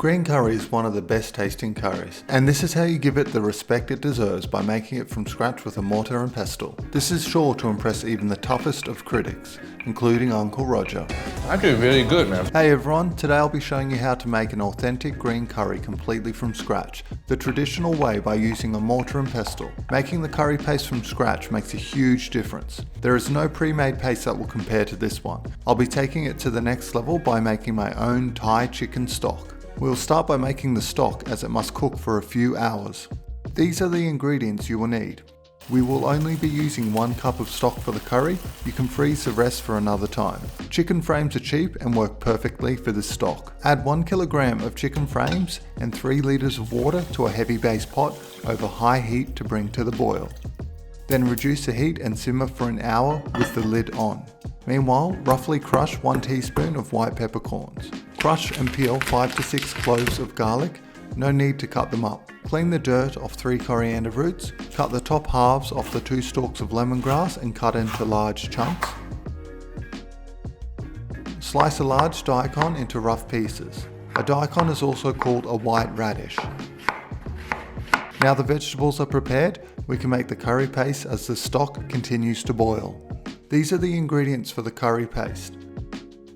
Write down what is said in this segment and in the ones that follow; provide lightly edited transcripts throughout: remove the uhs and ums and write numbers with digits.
Green curry is one of the best tasting curries, and this is how you give it the respect it deserves by making it from scratch with a mortar and pestle. This is sure to impress even the toughest of critics, including Uncle Roger. Actually really good, man. Hey everyone, today I'll be showing you how to make an authentic green curry completely from scratch, the traditional way by using a mortar and pestle. Making the curry paste from scratch makes a huge difference. There is no pre-made paste that will compare to this one. I'll be taking it to the next level by making my own Thai chicken stock. We'll start by making the stock as it must cook for a few hours. These are the ingredients you will need. We will only be using 1 cup of stock for the curry. You can freeze the rest for another time. Chicken frames are cheap and work perfectly for this stock. Add 1 kilogram of chicken frames and 3 liters of water to a heavy base pot over high heat to bring to the boil. Then reduce the heat and simmer for an hour with the lid on. Meanwhile, roughly crush 1 teaspoon of white peppercorns. Crush and peel 5 to 6 cloves of garlic. No need to cut them up. Clean the dirt off 3 coriander roots. Cut the top halves off the 2 stalks of lemongrass and cut into large chunks. Slice a large daikon into rough pieces. A daikon is also called a white radish. Now the vegetables are prepared, we can make the curry paste as the stock continues to boil. These are the ingredients for the curry paste.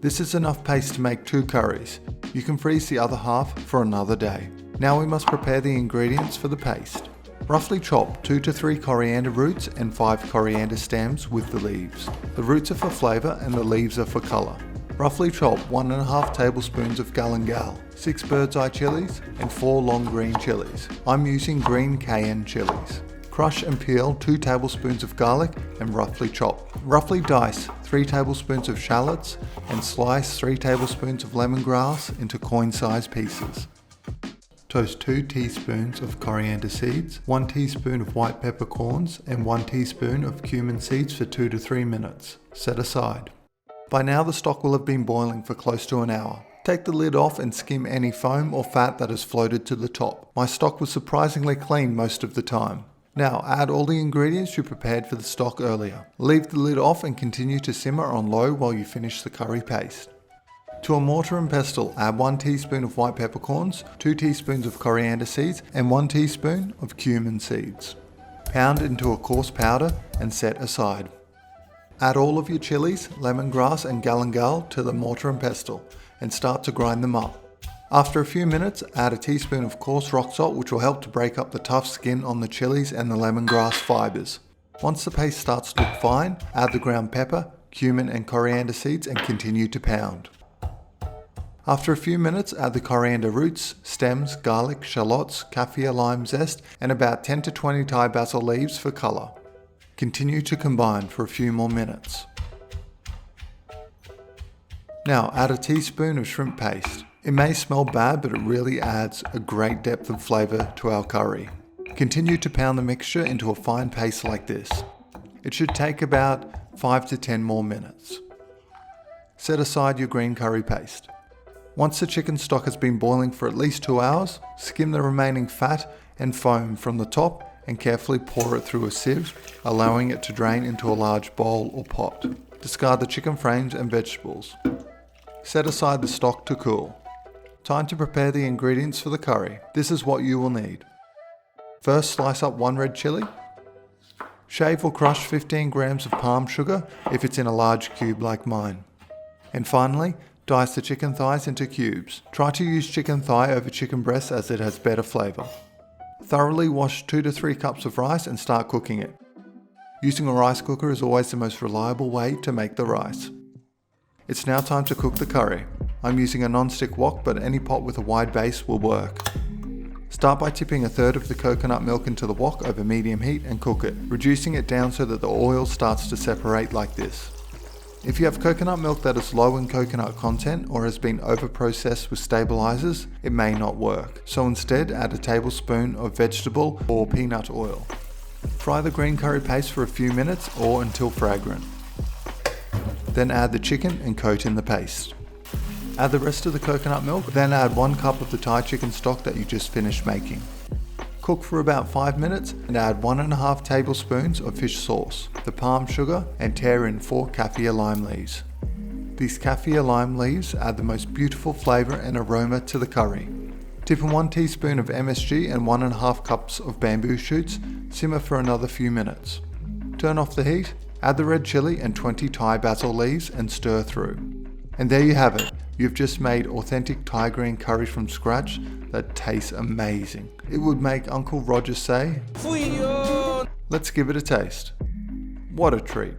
This is enough paste to make 2 curries. You can freeze the other half for another day. Now we must prepare the ingredients for the paste. Roughly chop 2 to 3 coriander roots and 5 coriander stems with the leaves. The roots are for flavour and the leaves are for colour. Roughly chop 1.5 tablespoons of galangal, 6 bird's eye chilies and 4 long green chilies. I'm using green cayenne chilies. Crush and peel 2 tablespoons of garlic and roughly chop. Roughly dice 3 tablespoons of shallots and slice 3 tablespoons of lemongrass into coin-sized pieces. Toast 2 teaspoons of coriander seeds, 1 teaspoon of white peppercorns and 1 teaspoon of cumin seeds for 2 to 3 minutes. Set aside. By now the stock will have been boiling for close to an hour. Take the lid off and skim any foam or fat that has floated to the top. My stock was surprisingly clean most of the time. Now add all the ingredients you prepared for the stock earlier. Leave the lid off and continue to simmer on low while you finish the curry paste. To a mortar and pestle, add 1 teaspoon of white peppercorns, 2 teaspoons of coriander seeds and 1 teaspoon of cumin seeds. Pound into a coarse powder and set aside. Add all of your chilies, lemongrass and galangal to the mortar and pestle and start to grind them up. After a few minutes, add a teaspoon of coarse rock salt which will help to break up the tough skin on the chilies and the lemongrass fibres. Once the paste starts to look fine, add the ground pepper, cumin and coriander seeds and continue to pound. After a few minutes, add the coriander roots, stems, garlic, shallots, kaffir lime zest and about 10 to 20 Thai basil leaves for colour. Continue to combine for a few more minutes. Now add a teaspoon of shrimp paste. It may smell bad, but it really adds a great depth of flavour to our curry. Continue to pound the mixture into a fine paste like this. It should take about 5 to 10 more minutes. Set aside your green curry paste. Once the chicken stock has been boiling for at least 2 hours, skim the remaining fat and foam from the top and carefully pour it through a sieve, allowing it to drain into a large bowl or pot. Discard the chicken frames and vegetables. Set aside the stock to cool. Time to prepare the ingredients for the curry. This is what you will need. First, slice up 1 red chili. Shave or crush 15 grams of palm sugar if it's in a large cube like mine. And finally, dice the chicken thighs into cubes. Try to use chicken thigh over chicken breast as it has better flavour. Thoroughly wash 2 to 3 cups of rice and start cooking it. Using a rice cooker is always the most reliable way to make the rice. It's now time to cook the curry. I'm using a non-stick wok, but any pot with a wide base will work. Start by tipping 1/3 of the coconut milk into the wok over medium heat and cook it, reducing it down so that the oil starts to separate like this. If you have coconut milk that is low in coconut content or has been over-processed with stabilizers, it may not work. So instead, add a tablespoon of vegetable or peanut oil. Fry the green curry paste for a few minutes or until fragrant. Then add the chicken and coat in the paste. Add the rest of the coconut milk, then add 1 cup of the Thai chicken stock that you just finished making. Cook for about 5 minutes and add 1.5 tablespoons of fish sauce, the palm sugar and tear in 4 kaffir lime leaves. These kaffir lime leaves add the most beautiful flavour and aroma to the curry. Dip in 1 teaspoon of MSG and 1.5 cups of bamboo shoots, simmer for another few minutes. Turn off the heat, add the red chili and 20 Thai basil leaves and stir through. And there you have it, you've just made authentic Thai green curry from scratch that tastes amazing. It would make Uncle Roger say, let's give it a taste. What a treat.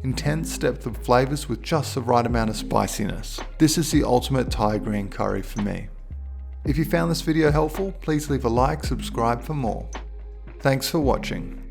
Intense depth of flavours with just the right amount of spiciness. This is the ultimate Thai green curry for me. If you found this video helpful, please leave a like, subscribe for more. Thanks for watching.